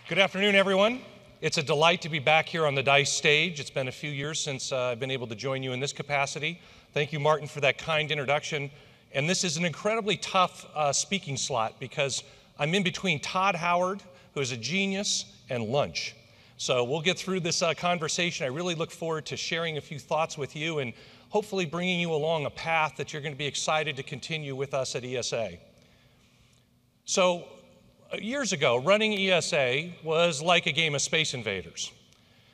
Good afternoon, everyone. It's a delight to be back here on the D.I.C.E stage. It's been a few years since I've been able to join you in this capacity. Thank you, Martin, for that kind introduction. And this is an incredibly tough speaking slot because I'm in between Todd Howard, who is a genius, and lunch. So we'll get through this conversation. I really look forward to sharing a few thoughts with you and hopefully bringing you along a path that you're going to be excited to continue with us at ESA. So years ago, running ESA was like a game of Space Invaders.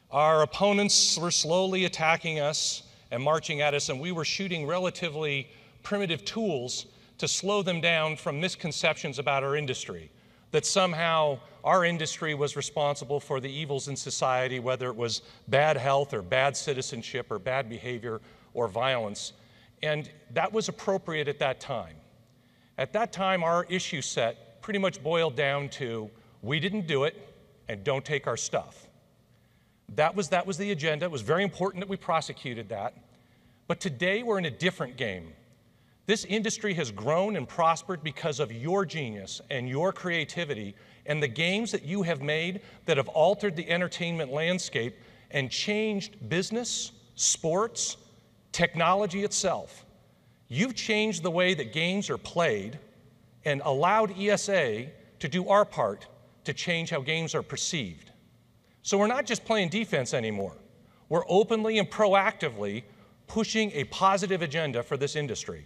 Our opponents were slowly attacking us and marching at us, and we were shooting relatively primitive tools to slow them down from misconceptions about our industry, that somehow our industry was responsible for the evils in society, whether it was bad health or bad citizenship or bad behavior or violence. And that was appropriate at that time. At that time, our issue set pretty much boiled down to, we didn't do it, and don't take our stuff. That was the agenda. It was very important that we prosecuted that. But today, we're in a different game. This industry has grown and prospered because of your genius and your creativity and the games that you have made that have altered the entertainment landscape and changed business, sports, technology itself. You've changed the way that games are played and allowed ESA to do our part to change how games are perceived. So we're not just playing defense anymore. We're openly and proactively pushing a positive agenda for this industry.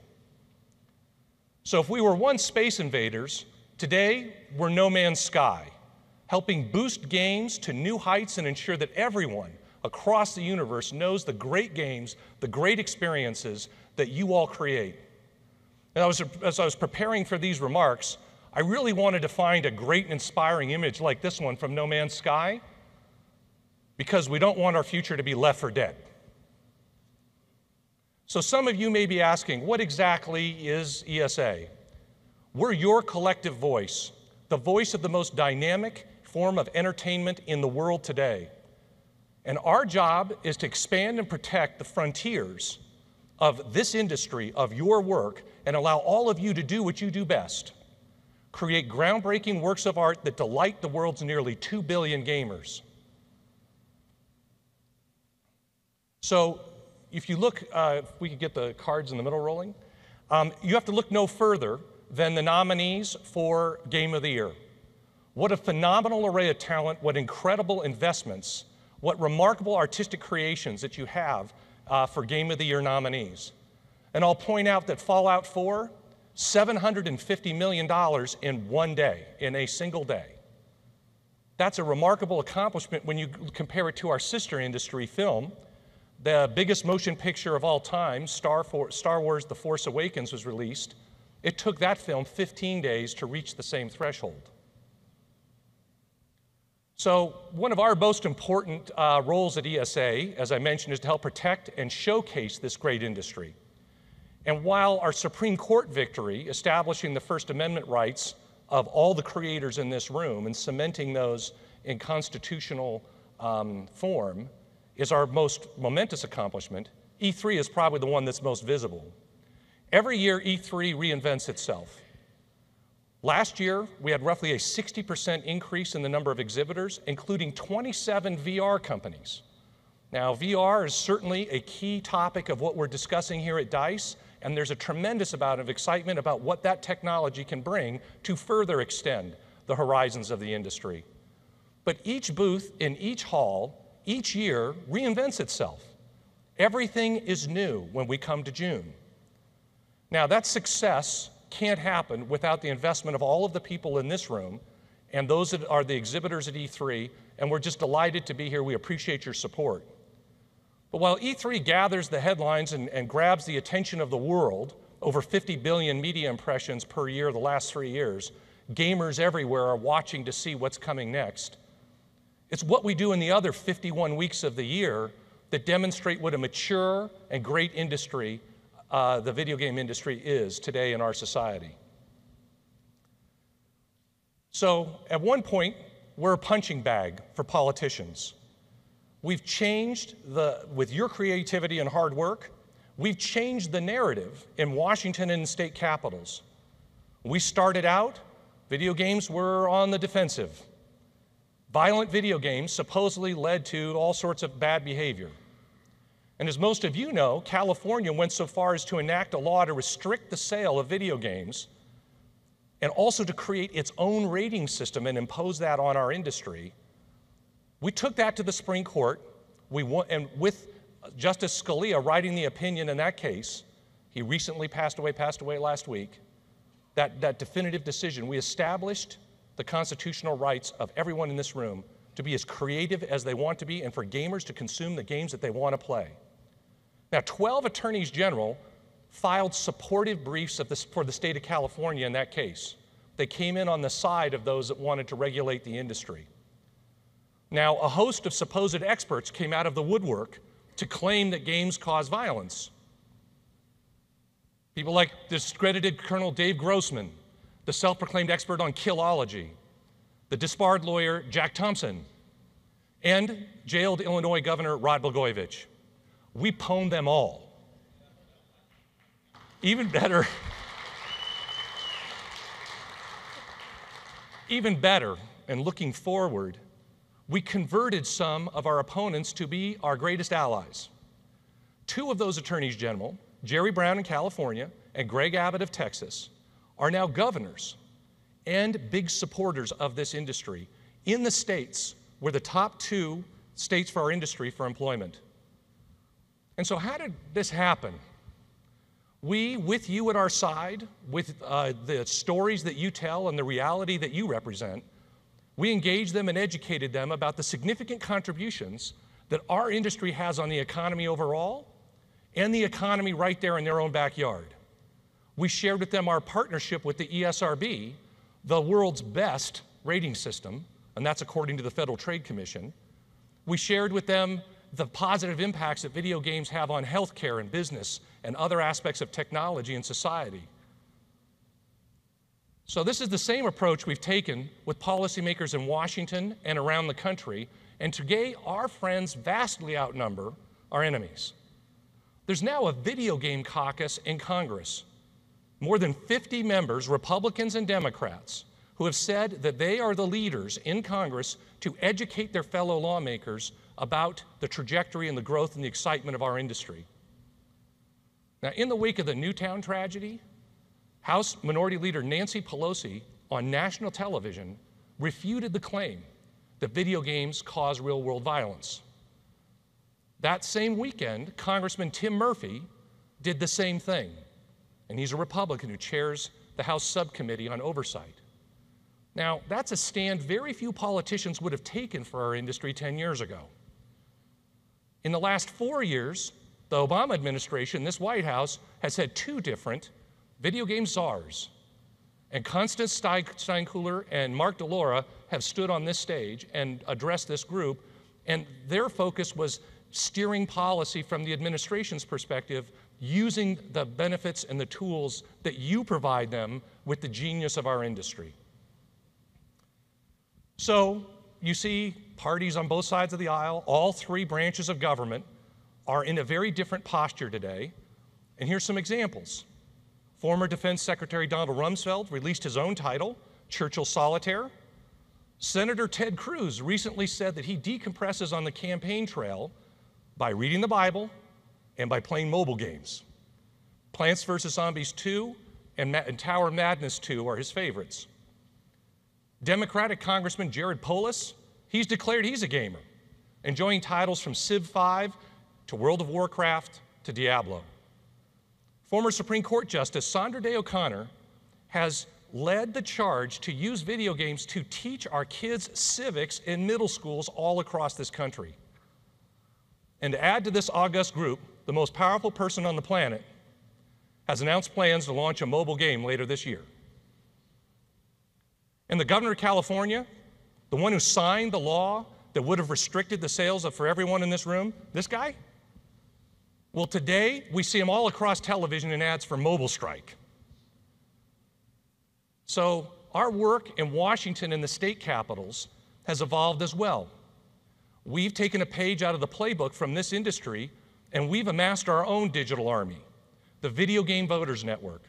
So if we were once Space Invaders, today we're No Man's Sky, helping boost games to new heights and ensure that everyone across the universe knows the great games, the great experiences that you all create. And as I was preparing for these remarks, I really wanted to find a great and inspiring image like this one from No Man's Sky, because we don't want our future to be left for dead. So some of you may be asking, what exactly is ESA? We're your collective voice, the voice of the most dynamic form of entertainment in the world today. And our job is to expand and protect the frontiers of this industry, of your work, and allow all of you to do what you do best. Create groundbreaking works of art that delight the world's nearly 2 billion gamers. So if you look, if we could get the cards in the middle rolling, you have to look no further than the nominees for Game of the Year. What a phenomenal array of talent, what incredible investments, what remarkable artistic creations that you have for Game of the Year nominees. And I'll point out that Fallout 4, $750 million in one day, in a single day. That's a remarkable accomplishment when you compare it to our sister industry film. The biggest motion picture of all time, Star Wars The Force Awakens, was released. It took that film 15 days to reach the same threshold. So one of our most important roles at ESA, as I mentioned, is to help protect and showcase this great industry. And while our Supreme Court victory, establishing the First Amendment rights of all the creators in this room and cementing those in constitutional form, is our most momentous accomplishment, E3 is probably the one that's most visible. Every year, E3 reinvents itself. Last year, we had roughly a 60% increase in the number of exhibitors, including 27 VR companies. Now, VR is certainly a key topic of what we're discussing here at D.I.C.E, and there's a tremendous amount of excitement about what that technology can bring to further extend the horizons of the industry. But each booth in each hall, each year, reinvents itself. Everything is new when we come to June. Now, that success can't happen without the investment of all of the people in this room and those that are the exhibitors at E3, and we're just delighted to be here. We appreciate your support. But while E3 gathers the headlines and grabs the attention of the world, over 50 billion media impressions per year the last 3 years, gamers everywhere are watching to see what's coming next. It's what we do in the other 51 weeks of the year that demonstrate what a mature and great industry the video game industry is today in our society. So at one point, we're a punching bag for politicians. We've changed with your creativity and hard work, we've changed the narrative in Washington and in state capitals. We started out, video games were on the defensive. Violent video games supposedly led to all sorts of bad behavior. And as most of you know, California went so far as to enact a law to restrict the sale of video games and also to create its own rating system and impose that on our industry. We took that to the Supreme Court, and with Justice Scalia writing the opinion in that case, he recently passed away last week, that definitive decision, we established the constitutional rights of everyone in this room to be as creative as they want to be and for gamers to consume the games that they want to play. Now, 12 attorneys general filed supportive briefs for the state of California in that case. They came in on the side of those that wanted to regulate the industry. Now, a host of supposed experts came out of the woodwork to claim that games cause violence. People like discredited Colonel Dave Grossman, the self-proclaimed expert on killology, the disbarred lawyer Jack Thompson, and jailed Illinois Governor Rod Blagojevich. We pwned them all. Even better, and looking forward, we converted some of our opponents to be our greatest allies. Two of those attorneys general, Jerry Brown in California and Greg Abbott of Texas, are now governors and big supporters of this industry in the states where the top two states for our industry for employment. And so how did this happen? We, with you at our side, with the stories that you tell and the reality that you represent, we engaged them and educated them about the significant contributions that our industry has on the economy overall and the economy right there in their own backyard. We shared with them our partnership with the ESRB, the world's best rating system, and that's according to the Federal Trade Commission. We shared with them the positive impacts that video games have on healthcare and business and other aspects of technology and society. So this is the same approach we've taken with policymakers in Washington and around the country, and today our friends vastly outnumber our enemies. There's now a video game caucus in Congress. More than 50 members, Republicans and Democrats, who have said that they are the leaders in Congress to educate their fellow lawmakers about the trajectory and the growth and the excitement of our industry. Now, in the wake of the Newtown tragedy, House Minority Leader Nancy Pelosi on national television refuted the claim that video games cause real-world violence. That same weekend, Congressman Tim Murphy did the same thing, and he's a Republican who chairs the House Subcommittee on Oversight. Now, that's a stand very few politicians would have taken for our industry 10 years ago. In the last 4 years, the Obama administration, this White House, has had two different video game czars. And Constance Steinkuhler and Mark DeLaura have stood on this stage and addressed this group, and their focus was steering policy from the administration's perspective, using the benefits and the tools that you provide them with the genius of our industry. So you see parties on both sides of the aisle, all three branches of government are in a very different posture today. And here's some examples. Former Defense Secretary Donald Rumsfeld released his own title, Churchill Solitaire. Senator Ted Cruz recently said that he decompresses on the campaign trail by reading the Bible and by playing mobile games. Plants vs. Zombies 2 and Tower Madness 2 are his favorites. Democratic Congressman Jared Polis, he's declared he's a gamer, enjoying titles from Civ 5 to World of Warcraft to Diablo. Former Supreme Court Justice Sandra Day O'Connor has led the charge to use video games to teach our kids civics in middle schools all across this country. And to add to this august group, the most powerful person on the planet has announced plans to launch a mobile game later this year. And the governor of California, the one who signed the law that would have restricted the sales for everyone in this room, this guy? Well, today we see him all across television in ads for Mobile Strike. So our work in Washington and the state capitals has evolved as well. We've taken a page out of the playbook from this industry, and we've amassed our own digital army, the Video Game Voters Network.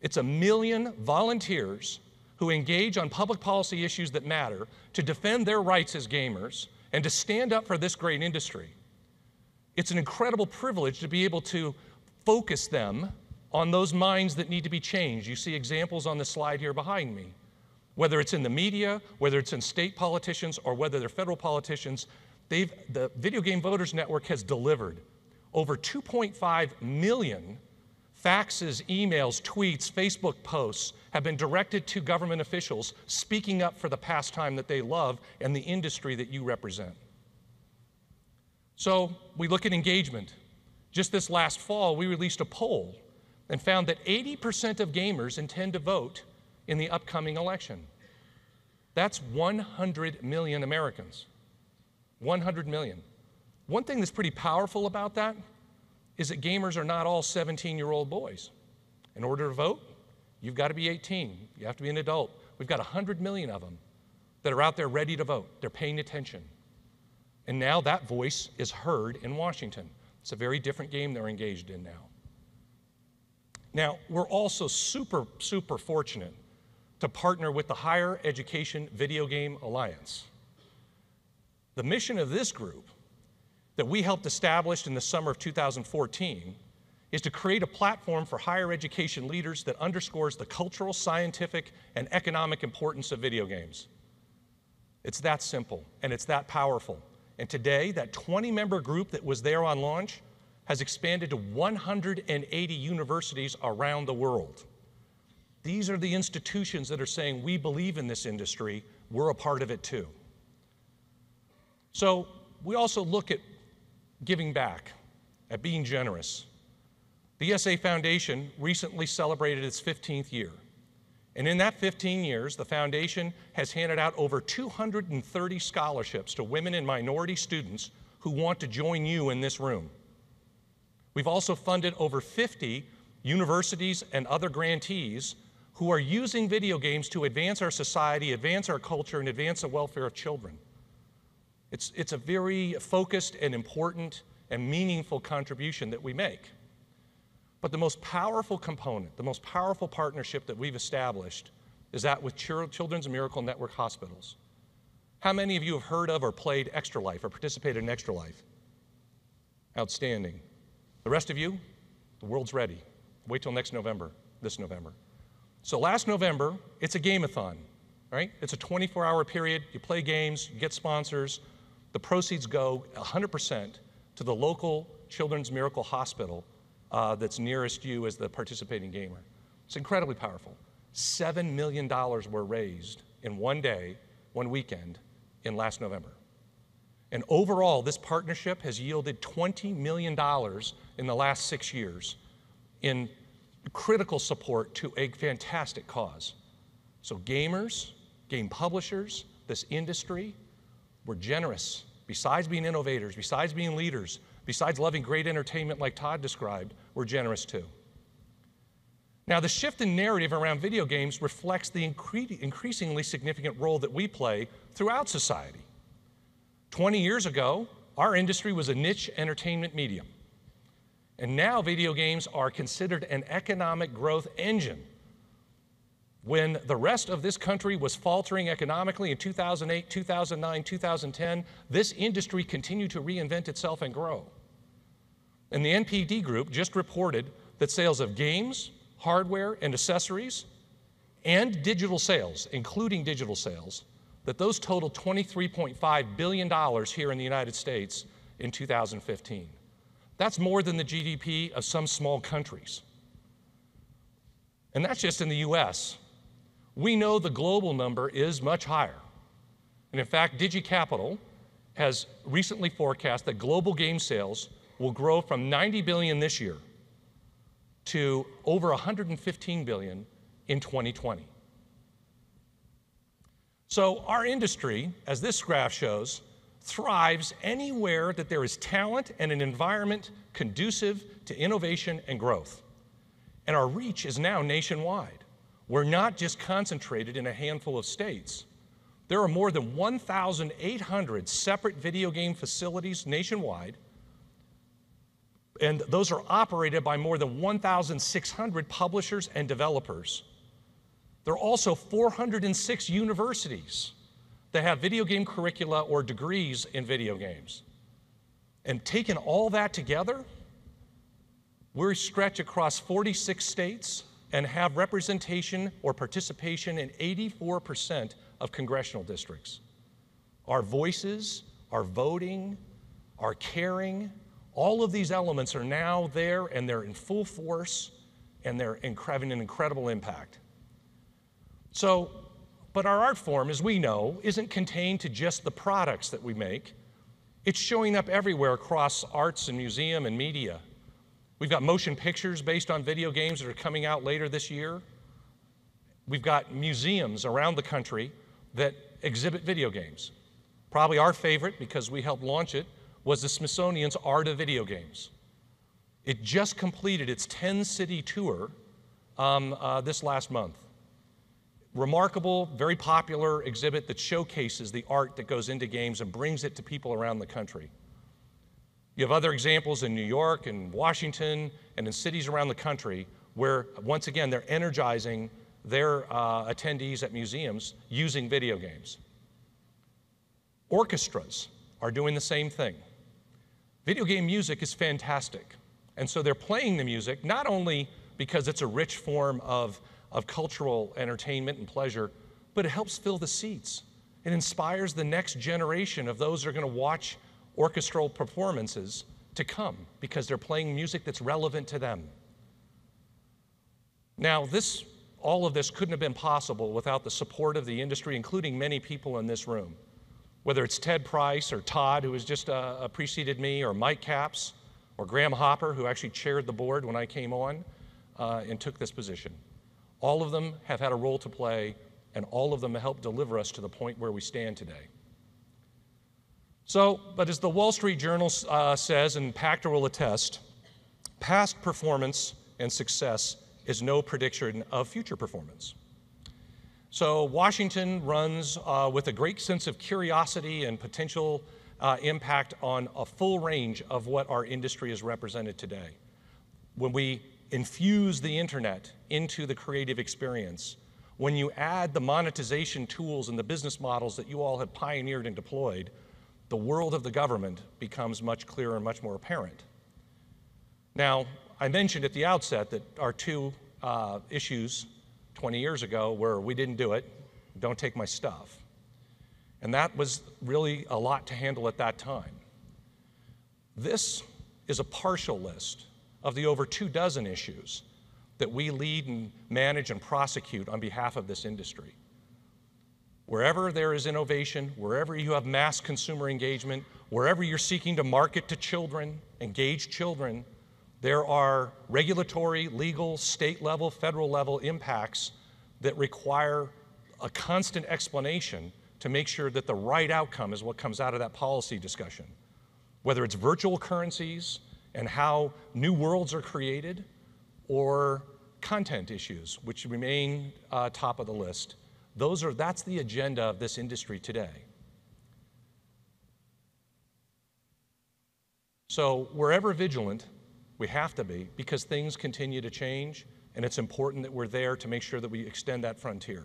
It's 1 million volunteers who engage on public policy issues that matter to defend their rights as gamers and to stand up for this great industry. It's an incredible privilege to be able to focus them on those minds that need to be changed. You see examples on the slide here behind me. Whether it's in the media, whether it's in state politicians, or whether they're federal politicians, the Video Game Voters Network has delivered over 2.5 million faxes, emails, tweets, Facebook posts have been directed to government officials speaking up for the pastime that they love and the industry that you represent. So we look at engagement. Just this last fall, we released a poll and found that 80% of gamers intend to vote in the upcoming election. That's 100 million Americans. 100 million. One thing that's pretty powerful about that is that gamers are not all 17-year-old boys. In order to vote, you've got to be 18. You have to be an adult. We've got 100 million of them that are out there ready to vote. They're paying attention. And now that voice is heard in Washington. It's a very different game they're engaged in now. Now, we're also super, super fortunate to partner with the Higher Education Video Game Alliance. The mission of this group that we helped establish in the summer of 2014 is to create a platform for higher education leaders that underscores the cultural, scientific, and economic importance of video games. It's that simple, and it's that powerful. And today, that 20-member group that was there on launch has expanded to 180 universities around the world. These are the institutions that are saying, we believe in this industry, we're a part of it too. So we also look at giving back, at being generous. The ESA Foundation recently celebrated its 15th year. And in that 15 years, the foundation has handed out over 230 scholarships to women and minority students who want to join you in this room. We've also funded over 50 universities and other grantees who are using video games to advance our society, advance our culture, and advance the welfare of children. It's a very focused and important and meaningful contribution that we make. But the most powerful component, the most powerful partnership that we've established is that with Children's Miracle Network hospitals. How many of you have heard of or played Extra Life or participated in Extra Life? Outstanding. The rest of you, the world's ready. Wait till next November, this November. So last November, it's a game-a-thon, right? It's a 24-hour period. You play games, you get sponsors. The proceeds go 100% to the local Children's Miracle Hospital that's nearest you as the participating gamer. It's incredibly powerful. $7 million were raised in one day, one weekend, in last November. And overall, this partnership has yielded $20 million in the last 6 years in critical support to a fantastic cause. So gamers, game publishers, this industry, we're generous. Besides being innovators, besides being leaders, besides loving great entertainment like Todd described, we're generous too. Now, the shift in narrative around video games reflects the increasingly significant role that we play throughout society. 20 years ago, our industry was a niche entertainment medium. And now video games are considered an economic growth engine. When the rest of this country was faltering economically in 2008, 2009, 2010, this industry continued to reinvent itself and grow. And the NPD Group just reported that sales of games, hardware, and accessories, and digital sales, including digital sales, that those totaled $23.5 billion here in the United States in 2015. That's more than the GDP of some small countries. And that's just in the US. We know the global number is much higher. And in fact, DigiCapital has recently forecast that global game sales will grow from 90 billion this year to over 115 billion in 2020. So our industry, as this graph shows, thrives anywhere that there is talent and an environment conducive to innovation and growth. And our reach is now nationwide. We're not just concentrated in a handful of states. There are more than 1,800 separate video game facilities nationwide, and those are operated by more than 1,600 publishers and developers. There are also 406 universities that have video game curricula or degrees in video games. And taking all that together, we stretch across 46 states and have representation or participation in 84% of congressional districts. Our voices, our voting, our caring, all of these elements are now there, and they're in full force, and they're having an incredible impact. So, but our art form, as we know, isn't contained to just the products that we make. It's showing up everywhere across arts and museum and media. We've got motion pictures based on video games that are coming out later this year. We've got museums around the country that exhibit video games. Probably our favorite, because we helped launch it, was the Smithsonian's Art of Video Games. It just completed its 10-city tour this last month. Remarkable, very popular exhibit that showcases the art that goes into games and brings it to people around the country. You have other examples in New York and Washington and in cities around the country where, once again, they're energizing their attendees at museums using video games. Orchestras are doing the same thing. Video game music is fantastic. And so they're playing the music not only because it's a rich form of cultural entertainment and pleasure, but it helps fill the seats. It inspires the next generation of those who are going to watch orchestral performances to come because they're playing music that's relevant to them. Now, all of this couldn't have been possible without the support of the industry, including many people in this room. Whether it's Ted Price or Todd, who has just preceded me, or Mike Capps, or Graham Hopper, who actually chaired the board when I came on and took this position. All of them have had a role to play, and all of them have helped deliver us to the point where we stand today. So, but as the Wall Street Journal says, and Pactor will attest, past performance and success is no prediction of future performance. So Washington runs with a great sense of curiosity and potential impact on a full range of what our industry is represented today. When we infuse the internet into the creative experience, when you add the monetization tools and the business models that you all have pioneered and deployed, the world of the government becomes much clearer and much more apparent. Now, I mentioned at the outset that our two issues 20 years ago were we didn't do it, don't take my stuff. And that was really a lot to handle at that time. This is a partial list of the over 24 issues that we lead and manage and prosecute on behalf of this industry. Wherever there is innovation, wherever you have mass consumer engagement, wherever you're seeking to market to children, engage children, there are regulatory, legal, state level, federal level impacts that require a constant explanation to make sure that the right outcome is what comes out of that policy discussion. Whether it's virtual currencies and how new worlds are created, or content issues, which remain top of the list. That's the agenda of this industry today. So we're ever vigilant, we have to be, because things continue to change, and it's important that we're there to make sure that we extend that frontier.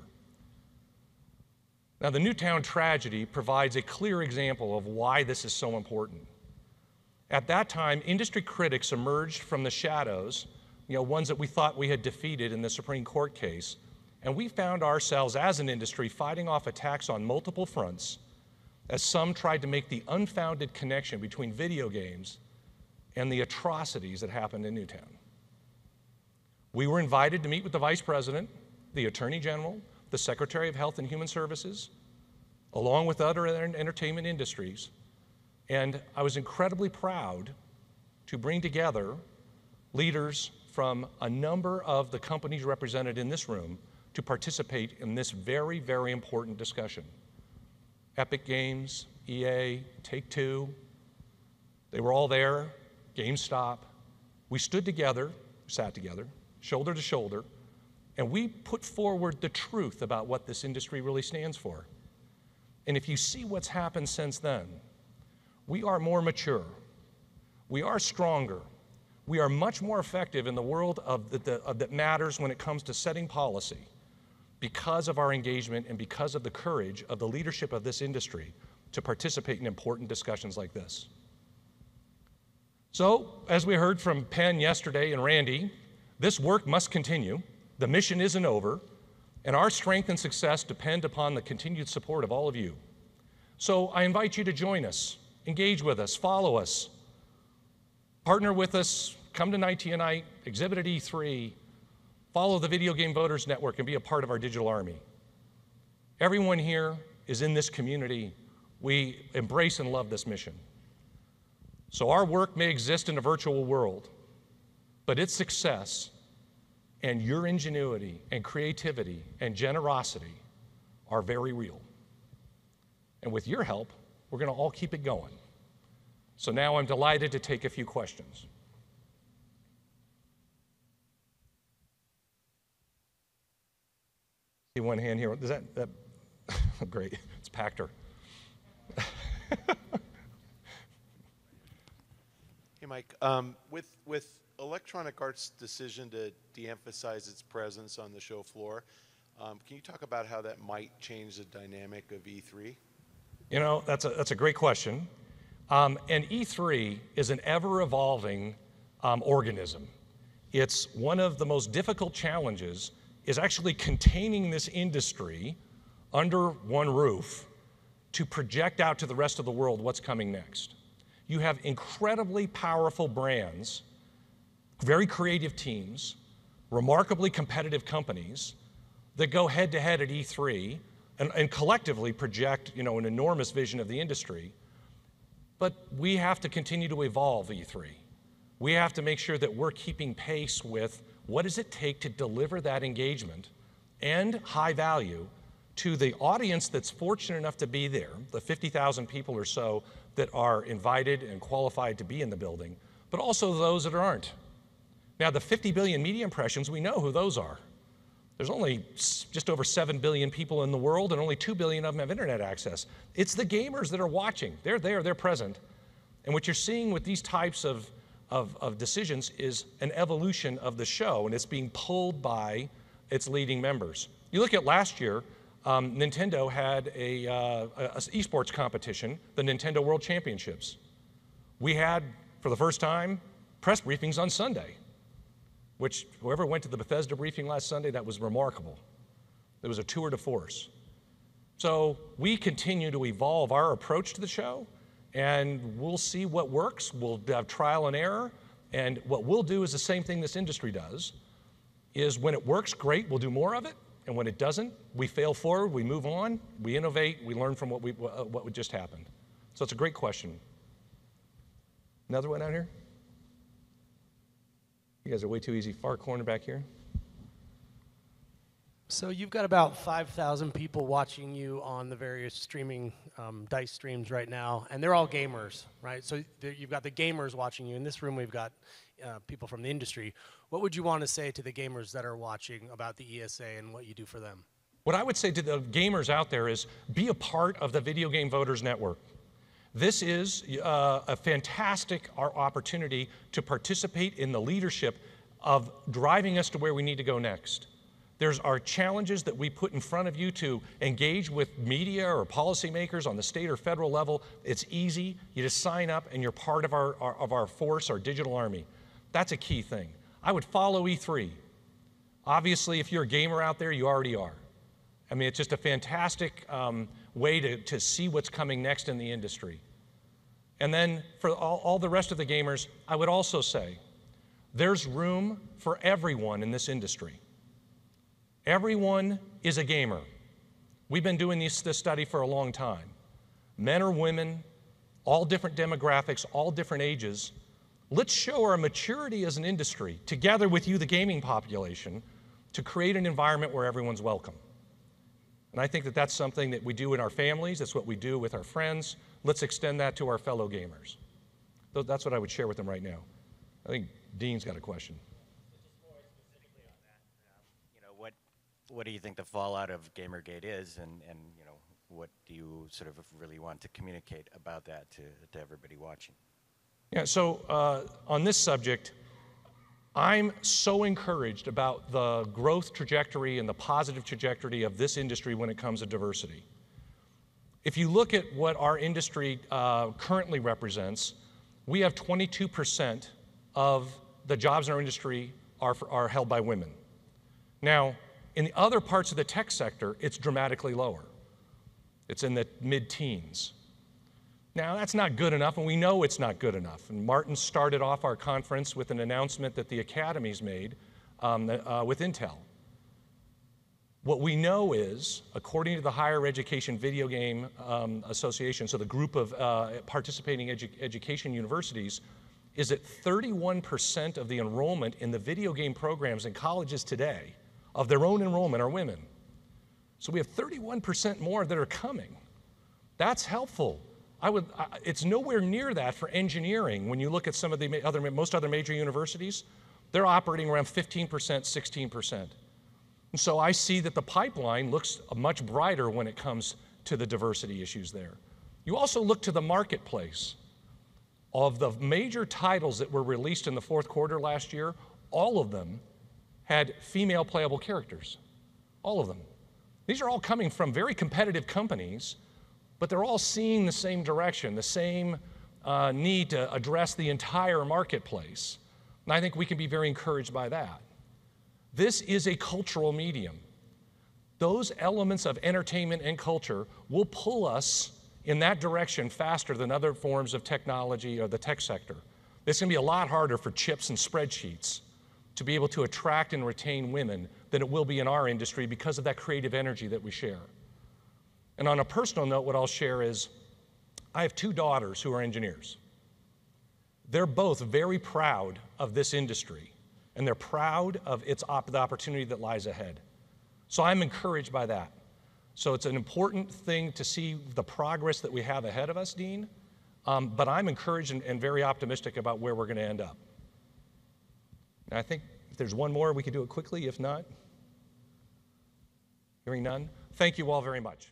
Now, the Newtown tragedy provides a clear example of why this is so important. At that time, industry critics emerged from the shadows, ones that we thought we had defeated in the Supreme Court case, and we found ourselves as an industry fighting off attacks on multiple fronts as some tried to make the unfounded connection between video games and the atrocities that happened in Newtown. We were invited to meet with the Vice President, the Attorney General, the Secretary of Health and Human Services, along with other entertainment industries, and I was incredibly proud to bring together leaders from a number of the companies represented in this room to participate in this very, very important discussion. Epic Games, EA, Take-Two, they were all there, GameStop. We stood together, sat together, shoulder to shoulder, and we put forward the truth about what this industry really stands for. And if you see what's happened since then, we are more mature, we are stronger, we are much more effective in the world that matters when it comes to setting policy. because of our engagement and because of the courage of the leadership of this industry to participate in important discussions like this. So, as we heard from Penn yesterday and Randy, this work must continue. The mission isn't over, and our strength and success depend upon the continued support of all of you. So I invite you to join us, engage with us, follow us, partner with us, come to Night to Unite, exhibit at E3, follow the Video Game Voters Network, and be a part of our digital army. Everyone here is in this community. We embrace and love this mission. So our work may exist in a virtual world, but its success and your ingenuity and creativity and generosity are very real. And with your help, we're going to all keep it going. So now I'm delighted to take a few questions. See one hand here. Is that great? It's Pactor. Hey, Mike. With Electronic Arts' decision to de-emphasize its presence on the show floor, can you talk about how that might change the dynamic of E3? You know, that's a great question. And E3 is an ever-evolving organism. It's one of the most difficult challenges is actually containing this industry under one roof to project out to the rest of the world what's coming next. You have incredibly powerful brands, very creative teams, remarkably competitive companies that go head-to-head at E3 and collectively project, you know, an enormous vision of the industry. But we have to continue to evolve E3. We have to make sure that we're keeping pace with what does it take to deliver that engagement and high value to the audience that's fortunate enough to be there, the 50,000 people or so that are invited and qualified to be in the building, but also those that aren't. Now, the 50 billion media impressions, we know who those are. There's only just over 7 billion people in the world, and only 2 billion of them have internet access. It's the gamers that are watching. They're there, they're present. And what you're seeing with these types of decisions is an evolution of the show, and it's being pulled by its leading members. You look at last year, Nintendo had a esports competition, the Nintendo World Championships. We had, for the first time, press briefings on Sunday, which whoever went to the Bethesda briefing last Sunday, that was remarkable. It was a tour de force. So we continue to evolve our approach to the show, and we'll see what works. We'll have trial and error, and what we'll do is the same thing this industry does, is when it works, great, we'll do more of it, and when it doesn't, we fail forward, we move on, we innovate, we learn from what just happened. So it's a great question. Another one out here? You guys are way too easy. Far corner back here. So you've got about 5,000 people watching you on the various streaming D.I.C.E. streams right now, and they're all gamers, right? So you've got the gamers watching you. In this room, we've got people from the industry. What would you want to say to the gamers that are watching about the ESA and what you do for them? What I would say to the gamers out there is be a part of the Video Game Voters Network. This is a fantastic opportunity to participate in the leadership of driving us to where we need to go next. There's our challenges that we put in front of you to engage with media or policymakers on the state or federal level. It's easy. You just sign up and you're part of our force, our digital army. That's a key thing. I would follow E3. Obviously, if you're a gamer out there, you already are. I mean, it's just a fantastic way to see what's coming next in the industry. And then for all the rest of the gamers, I would also say there's room for everyone in this industry. Everyone is a gamer. We've been doing this study for a long time. Men or women, all different demographics, all different ages. Let's show our maturity as an industry, together with you, the gaming population, to create an environment where everyone's welcome. And I think that that's something that we do in our families. That's what we do with our friends. Let's extend that to our fellow gamers. So that's what I would share with them right now. I think Dean's got a question. Just more specifically on that, you know, what do you think the fallout of Gamergate is, and you know, what do you sort of really want to communicate about that to everybody watching? Yeah, so on this subject, I'm so encouraged about the growth trajectory and the positive trajectory of this industry when it comes to diversity. If you look at what our industry currently represents, we have 22% of the jobs in our industry are held by women. Now, in the other parts of the tech sector, it's dramatically lower. It's in the mid-teens. Now, that's not good enough, and we know it's not good enough. And Martin started off our conference with an announcement that the academies made with Intel. What we know is, according to the Higher Education Video Game Association, so the group of participating education universities, is that 31% of the enrollment in the video game programs in colleges today, of their own enrollment, are women. So we have 31% more that are coming. That's helpful. It's nowhere near that for engineering. When you look at some of the most other major universities, they're operating around 15%, 16%. And so I see that the pipeline looks much brighter when it comes to the diversity issues there. You also look to the marketplace. Of the major titles that were released in the fourth quarter last year, all of them had female playable characters. All of them. These are all coming from very competitive companies, but they're all seeing the same direction, the same need to address the entire marketplace. And I think we can be very encouraged by that. This is a cultural medium. Those elements of entertainment and culture will pull us in that direction faster than other forms of technology or the tech sector. It's going to be a lot harder for chips and spreadsheets to be able to attract and retain women than it will be in our industry because of that creative energy that we share. And on a personal note, what I'll share is I have two daughters who are engineers. They're both very proud of this industry, and they're proud of the opportunity that lies ahead. So I'm encouraged by that. So it's an important thing to see the progress that we have ahead of us, Dean, but I'm encouraged and very optimistic about where we're going to end up. And I think if there's one more, we could do it quickly. If not, hearing none, thank you all very much.